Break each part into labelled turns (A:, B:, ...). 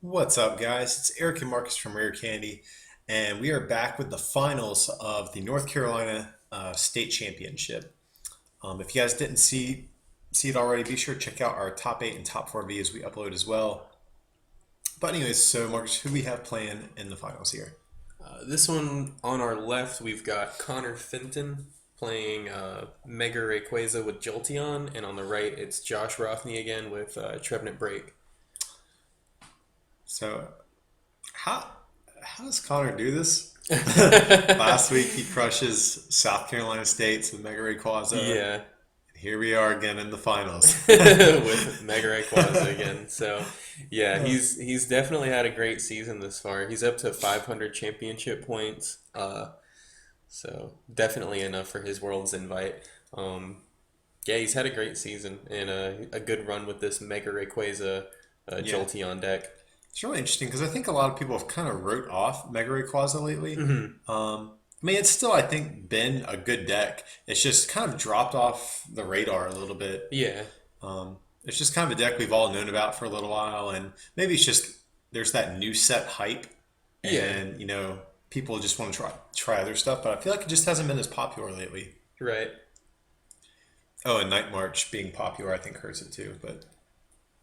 A: What's up, guys? It's Eric and Marcus from Rare Candy, and we are back with the finals of the North Carolina State Championship. If you guys didn't see it already, be sure to check out our top 8 and top 4 videos we upload as well. But anyways, so Marcus, who we have playing in the finals here?
B: This one on our left, we've got Connonr Finton playing Mega Rayquaza with Jolteon, and on the right, it's Josh Rothney again with Trevenant BREAK.
A: So, how does Connor do this? Last week he crushes South Carolina State with Mega Rayquaza.
B: Yeah,
A: Here we are again in the finals.
B: with Mega Rayquaza again. So, yeah, he's definitely had a great season this far. He's up to 500 championship points. So definitely enough for his Worlds invite. Yeah, he's had a great season and a good run with this Mega Rayquaza
A: Yeah.
B: Jolteon deck.
A: It's really interesting because I think a lot of people have kind of wrote off Mega Rayquaza lately. I mean, it's still, I think, been a good deck. It's just kind of dropped off the radar a little bit.
B: Yeah,
A: It's just kind of a deck we've all known about for a little while, and maybe it's just there's that new set hype,
B: yeah,
A: and people just want to try other stuff. But I feel like it just hasn't been as popular lately.
B: right.
A: Oh, and Night March being popular, I think, hurts it too. But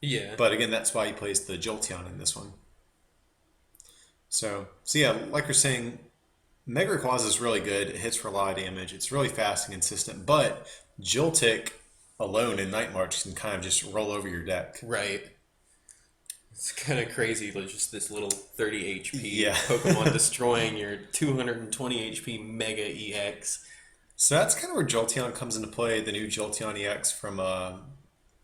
B: Yeah,
A: but again, that's why he plays the Jolteon in this one. So yeah, like you're saying, Mega Rayquaza is really good. It hits for a lot of damage. It's really fast and consistent. But Joltik alone in Night March can kind of just roll over your deck.
B: right. It's kind of crazy, like just this little 30 HP
A: Yeah.
B: Pokemon destroying your 220 HP Mega EX.
A: So that's kind of where Jolteon comes into play. The new Jolteon EX from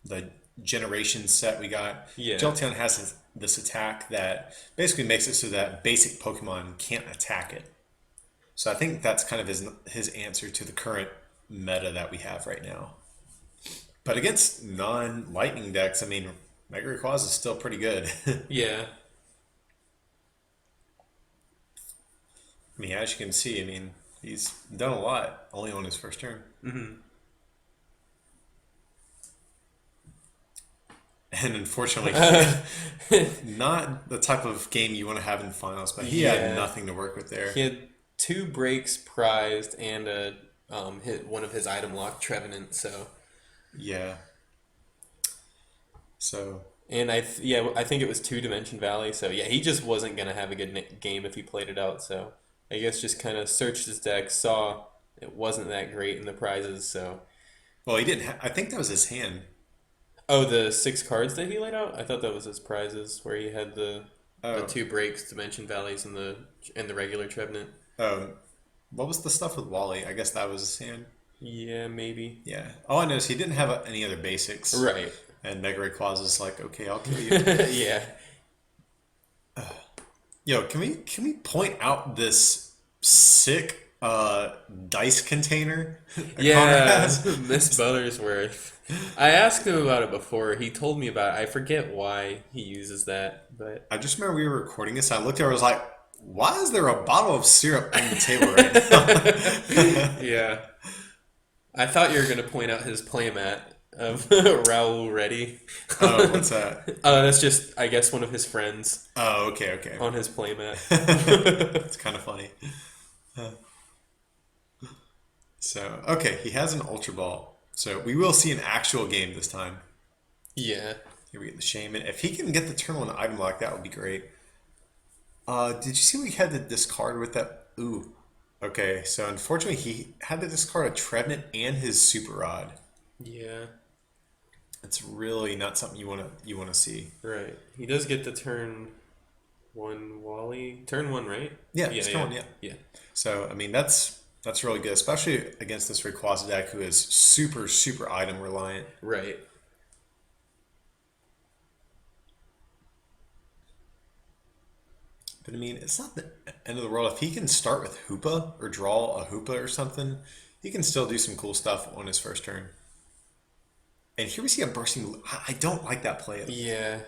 A: the Generation set we got.
B: Yeah,
A: Jolteon has this attack that basically makes it so that basic Pokemon can't attack it. So I think that's kind of his answer to the current meta that we have right now. But against non-lightning decks, I mean, Mega Rayquaza is still pretty good. I
B: yeah,
A: mean, as you can see, I mean, he's done a lot only on his first turn. And unfortunately, not the type of game you want to have in finals, but he had
B: yeah.
A: nothing to work with there.
B: He had two breaks prized and hit one of his item lock Trevenant. So
A: Yeah. So,
B: and I think it was two Dimension Valley. So yeah, he just wasn't gonna have a good game if he played it out. So I guess just kind of searched his deck, saw it wasn't that great in the prizes. So
A: well, he didn't. I think that was his hand.
B: oh, the six cards that he laid out. I thought that was his prizes where he had the
A: Oh,
B: two breaks, Dimension Valleys, and the regular Trevenant.
A: oh, what was the stuff with Wally? I guess that was his hand.
B: Yeah, maybe.
A: Yeah. All I know is he didn't have any other basics,
B: Right.
A: and Mega Rayquaza's like, okay, I'll kill you.
B: Yeah.
A: Yo, can we point out this sick dice container that Connor
B: Yeah,
A: has?
B: Miss Buttersworth. I asked him about it before. He told me about it. I forget why he uses that, but
A: I just remember we were recording this. And I looked at her. I was like, "Why is there a bottle of syrup on the table right now?"
B: yeah. I thought you were gonna point out his playmat of Raul Reddy.
A: Oh, what's that?
B: That's just, I guess, one of his friends
A: Oh, okay, okay.
B: on his playmat.
A: It's kind of funny. So, okay, he has an Ultra Ball. So we will see an actual game this time.
B: Yeah.
A: Here we get the Shaman. If he can get the turn on item lock, that would be great. Did you see what he had to discard with that? Ooh. Okay, so unfortunately he had to discard a Trevenant and his Super Rod.
B: Yeah.
A: It's really not something you wanna see.
B: Right. He does get the turn one Wally. Turn one, right?
A: Yeah,
B: Yeah,
A: it's
B: yeah.
A: going, yeah.
B: Yeah.
A: So I mean that's really good, especially against this Rayquaza deck who is super, super item reliant.
B: Right.
A: But I mean, it's not the end of the world. If he can start with Hoopa or draw a Hoopa or something, he can still do some cool stuff on his first turn. And here we see a bursting. I don't like that play at all.
B: Yeah.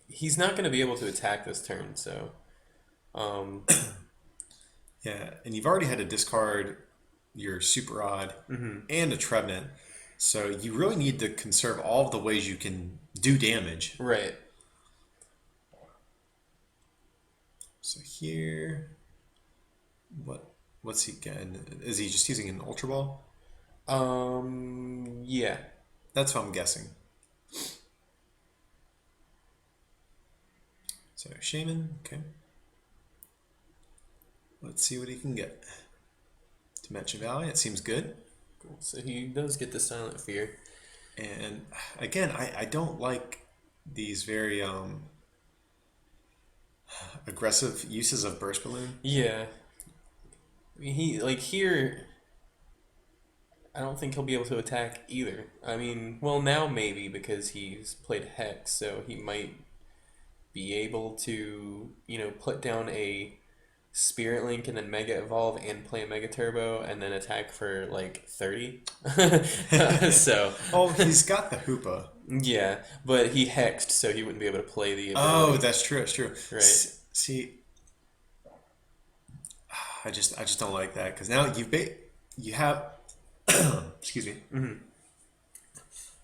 B: He's not going to be able to attack this turn, so um
A: Yeah, and you've already had to discard your Super Rod and a Trevenant. So you really need to conserve all of the ways you can do damage.
B: right.
A: So here, what what's he getting? Is he just using an Ultra Ball?
B: Yeah.
A: That's what I'm guessing. So Shaman, okay. Let's see what he can get. Dimension Valley, it seems good.
B: Cool. So he does get the Silent Fear.
A: And again, I don't like these very aggressive uses of Burst Balloon.
B: Yeah. He like here. I don't think he'll be able to attack either. I mean, well now maybe because he's played Hex, so he might be able to put down a Spirit Link and then Mega Evolve and play a Mega Turbo and then attack for like 30. So
A: Oh, he's got the Hoopa.
B: yeah, but he hexed, so he wouldn't be able to play the
A: Oh,
B: ability.
A: that's true. That's true.
B: Right.
A: See, I just don't like that because now you have excuse me.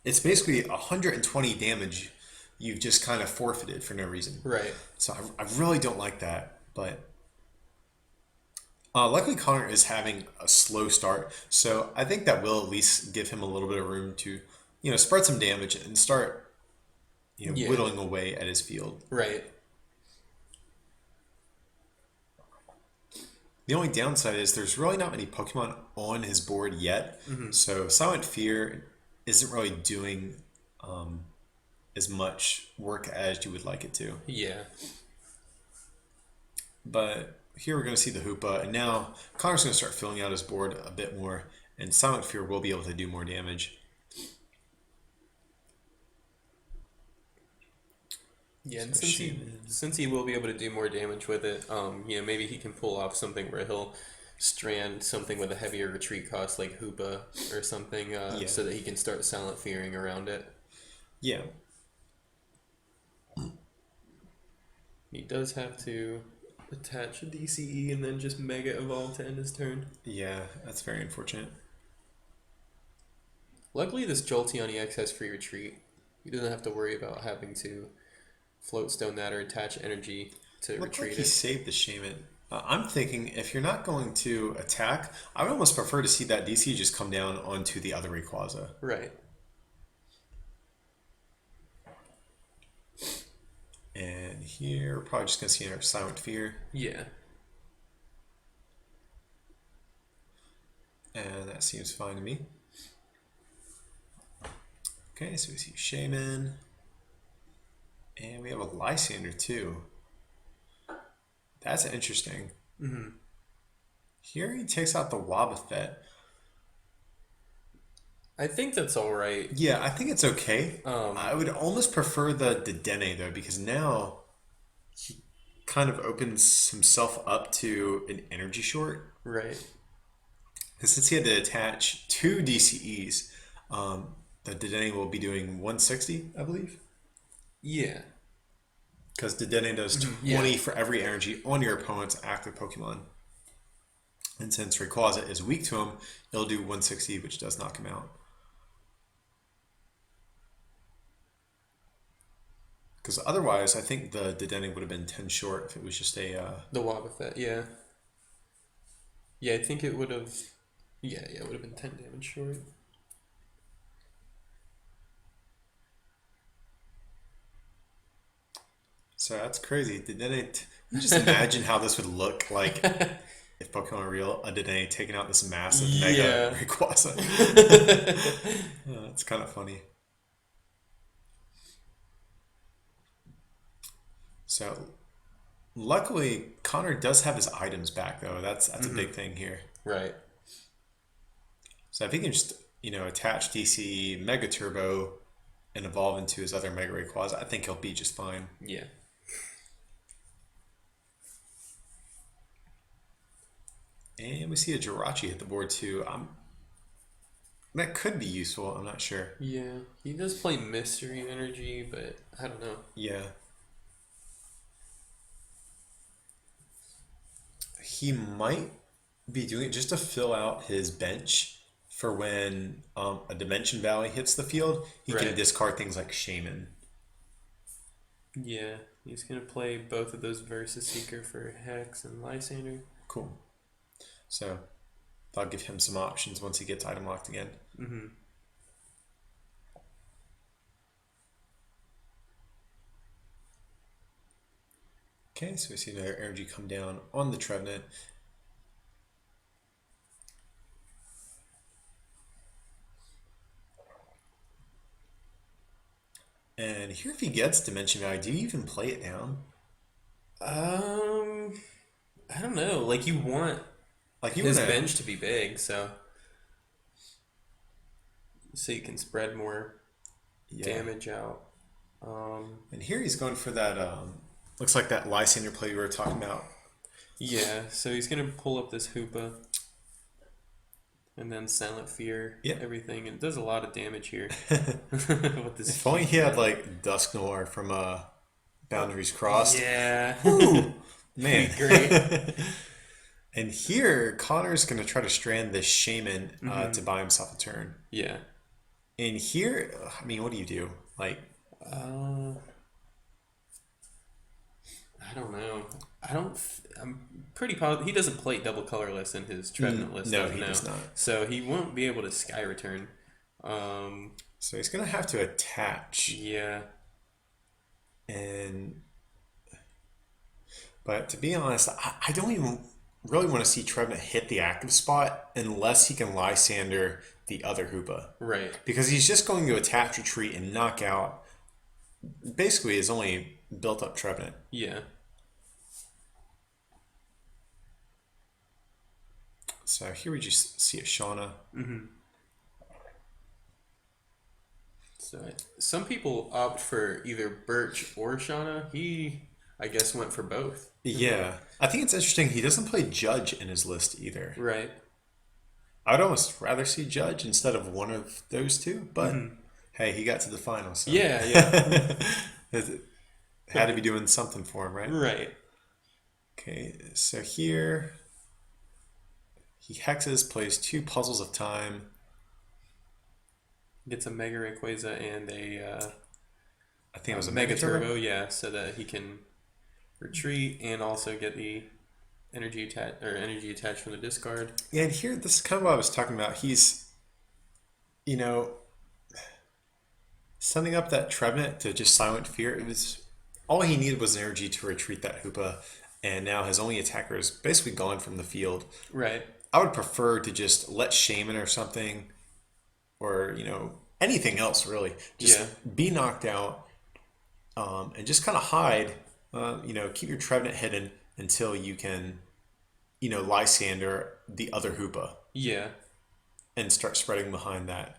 A: It's basically 120 damage you've just kind of forfeited for no reason.
B: Right.
A: So I really don't like that. But luckily, Connor is having a slow start, so I think that will at least give him a little bit of room to, spread some damage and start,
B: Yeah.
A: whittling away at his field.
B: Right.
A: The only downside is there's really not many Pokemon on his board yet, so Silent Fear isn't really doing as much work as you would like it to.
B: Yeah.
A: But here we're going to see the Hoopa, and now Connor's going to start filling out his board a bit more, and Silent Fear will be able to do more damage.
B: Yeah, and
A: So
B: since he will be able to do more damage with it, maybe he can pull off something where he'll strand something with a heavier retreat cost like Hoopa or something,
A: Yeah.
B: so that he can start Silent Fearing around it.
A: Yeah.
B: He does have to attach a DCE and then just Mega Evolve to end his turn.
A: Yeah, that's very unfortunate.
B: Luckily, this Jolteon EX has free retreat. He doesn't have to worry about having to float stone that or attach energy to
A: Looks like
B: retreat
A: he
B: it.
A: saved the Shaman. I'm thinking if you're not going to attack, I would almost prefer to see that DC just come down onto the other Rayquaza.
B: Right.
A: And here, we're probably just going to see our Silent Fear.
B: Yeah.
A: And that seems fine to me. Okay, so we see Shaman. And we have a Lysander too. That's interesting. Here he takes out the Wobbuffet.
B: I think that's all right.
A: Yeah, I think it's okay.
B: Um,
A: I would almost prefer the Dedenne though, because now he kind of opens himself up to an energy short.
B: Right.
A: And since he had to attach two DCEs, the Dedenne will be doing 160, I believe.
B: Yeah.
A: Because Dedenne does 20 for every energy on your opponent's active Pokemon. And since Rayquaza is weak to him, it'll do 160, which does knock him out. Because otherwise, I think the Dedenne would have been 10 short if it was just a...
B: The Wobbuffet, yeah. Yeah, I think it would have... Yeah, it would have been 10 damage short.
A: So that's crazy. Dedenne... You just imagine how this would look like if Pokemon were real. A Dedenne taking out this massive Mega Rayquaza. It's kind of funny. So, luckily, Connor does have his items back, though. That's a big thing here.
B: Right.
A: So if he can just, attach DC Mega Turbo and evolve into his other Mega Rayquaza, I think he'll be just fine.
B: Yeah.
A: And we see a Jirachi hit the board, too. That could be useful. I'm not sure.
B: Yeah. He does play Mystery Energy, but I don't know.
A: Yeah. He might be doing it just to fill out his bench for when a Dimension Valley hits the field. He can
B: Right.
A: discard things like Shaman.
B: Yeah, he's gonna play both of those Versus Seeker for Hex and Lysander.
A: Cool. So I'll give him some options once he gets item locked again.
B: Mm-hmm.
A: Okay, so we see another energy come down on the Trevenant. And here, if he gets Dimension Value, do you even play it down?
B: Um, I don't know. Like you want
A: Like you want
B: his
A: to,
B: bench to be big, so you can spread more
A: yeah.
B: damage out.
A: And here he's going for that. Looks like that Lysander play we were talking about.
B: Yeah, so he's gonna pull up this Hoopa and then Silent Fear,
A: Yep.
B: everything. It does a lot of damage here with this.
A: If only he had like Dusk Noir from Boundaries Crossed.
B: Yeah,
A: Woo! Man.
B: great.
A: And here, Connor's going to try to strand this Shaman to buy himself a turn.
B: Yeah.
A: And here, I mean, what do you do? Like,
B: Uh, I don't know. I'm pretty positive he doesn't play double colorless in his Trevenant list.
A: no, he does not.
B: So he won't be able to Sky Return.
A: So he's going to have to attach.
B: Yeah.
A: But to be honest, I don't even really want to see Trevenant hit the active spot unless he can Lysander the other Hoopa.
B: Right.
A: Because he's just going to attach, retreat, and knock out basically his only built up Trevenant.
B: Yeah.
A: So here we just see a Shauna.
B: So some people opt for either Birch or Shauna. He, I guess, went for both.
A: Yeah. I think it's interesting. He doesn't play Judge in his list either.
B: Right.
A: I'd almost rather see Judge instead of one of those two, but hey, he got to the final. So.
B: Yeah, yeah.
A: It had to be doing something for him, right?
B: Right.
A: Okay, so here he hexes, plays 2 Puzzles of Time.
B: Gets a Mega Rayquaza and
A: I think it was a
B: Mega
A: Mega
B: Turbo, yeah, so that he can retreat and also get the energy attached from the discard.
A: Yeah, and here, this is kind of what I was talking about. He's, you know, setting up that Trevenant to just Silent Fear. It was all he needed was energy to retreat that Hoopa, and now his only attacker is basically gone from the field.
B: Right.
A: I would prefer to just let Shaman or something, or anything else really, just be knocked out, and just kind of hide. Keep your Trevenant hidden until you can, Lysander the other Hoopa
B: Yeah.
A: and start spreading behind that.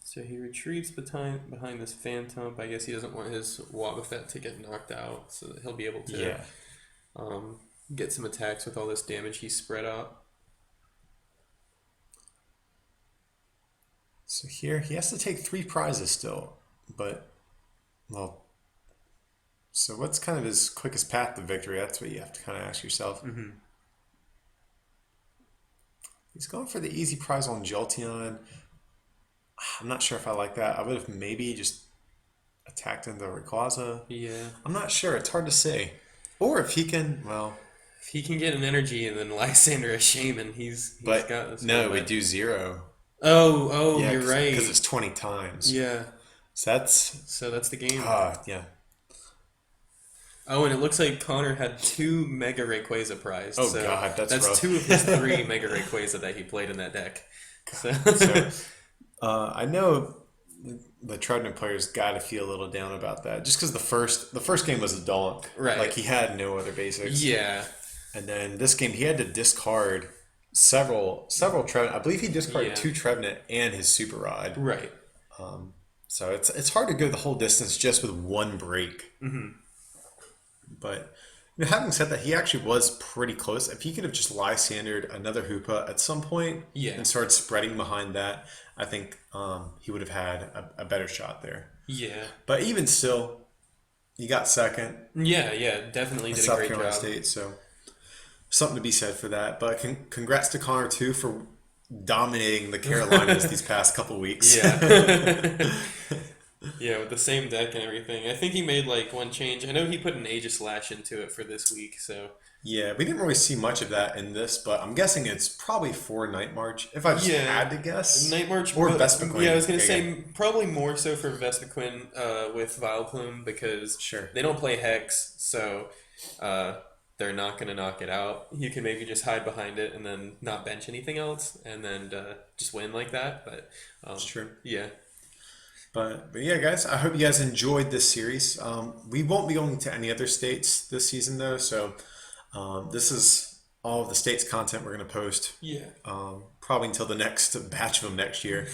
B: So he retreats behind this Phantom. I guess he doesn't want his Wobbuffet to get knocked out, so that he'll be able to get some attacks with all this damage he's spread out.
A: So here he has to take 3 prizes still, but well. So what's kind of his quickest path to victory? That's what you have to kind of ask yourself. He's going for the easy prize on Jolteon. I'm not sure if I like that. I would have maybe just attacked into Rayquaza.
B: Yeah.
A: I'm not sure. It's hard to say. Or if he can, well...
B: If he can get an energy and then Lysander a Shaman, he's got this.
A: No, we do 0.
B: Oh,
A: Yeah,
B: you're right.
A: Because it's 20 times.
B: Yeah.
A: So that's
B: the game.
A: Yeah.
B: Oh, and it looks like Connor had 2 Mega Rayquaza prized.
A: Oh, God, that's rough.
B: 2 of his 3 Mega Rayquaza that he played in that deck.
A: So, I know the Trevenant players got to feel a little down about that, just because the first game was a donk.
B: Right.
A: Like, he had no other basics.
B: Yeah.
A: And then this game, he had to discard several Trevenant. I believe he discarded 2 Trevenant and his Super Rod.
B: Right.
A: So it's hard to go the whole distance just with 1 break. But having said that, he actually was pretty close. If he could have just Lysandered another Hoopa at some point and started spreading behind that, I think he would have had a better shot there.
B: Yeah.
A: But even still, he got second.
B: Yeah, definitely did a great
A: Carolina
B: job.
A: State, so something to be said for that. But congrats to Connor, too, for dominating the Carolinas these past couple weeks.
B: Yeah. Yeah, with the same deck and everything. I think he made like one change. I know he put an Aegislash into it for this week, so
A: Yeah, we didn't really see much of that in this, but I'm guessing it's probably for Night March, if I just
B: yeah.
A: had to guess.
B: Night March,
A: Or
B: yeah, I was
A: Vespiquen.
B: gonna
A: Yeah, yeah.
B: say probably more so for Vespiquen with Vileplume because
A: Sure.
B: they don't play Hex, so uh, they're not gonna knock it out. You can maybe just hide behind it and then not bench anything else, and then just win like that. But
A: It's true.
B: yeah,
A: But yeah, guys, I hope you guys enjoyed this series. We won't be going to any other states this season, though, so this is all of the states content we're going to post
B: yeah.
A: probably until the next batch of them next year.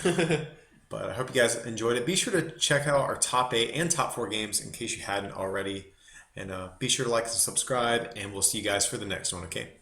A: But I hope you guys enjoyed it. Be sure to check out our top 8 and top 4 games in case you hadn't already. And be sure to like and subscribe, and we'll see you guys for the next one, okay?